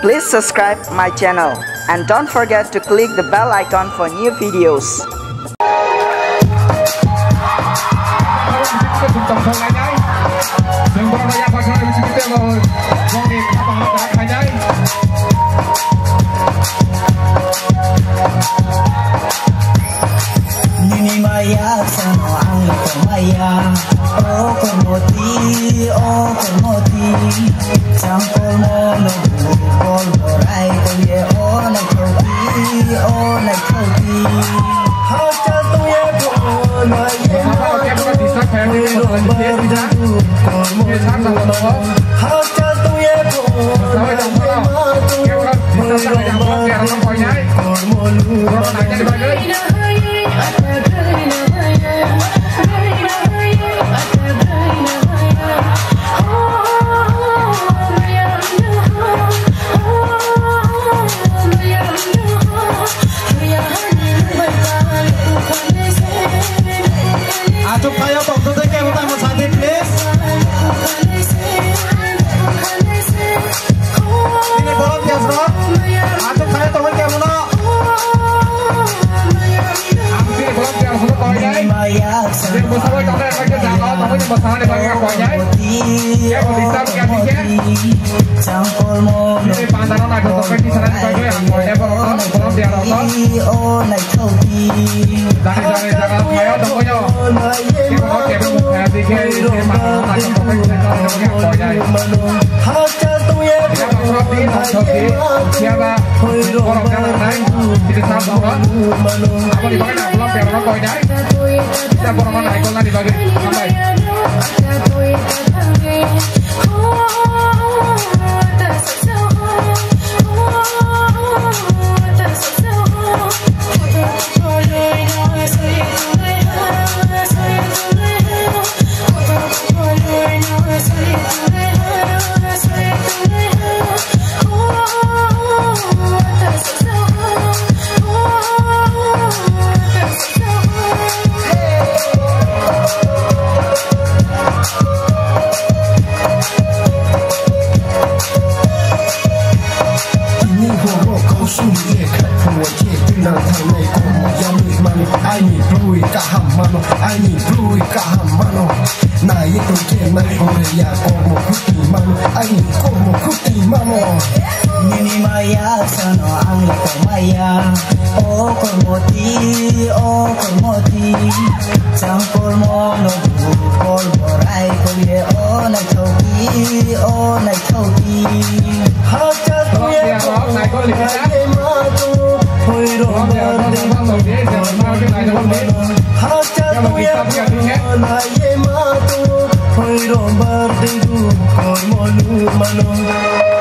Please subscribe my channel and don't forget to click the bell icon for new videos. Nini maya sano ang maya oh kormoti sampol mo no bol borai koye oh na koti hacha tu ye bol na ye hacha tu ye mano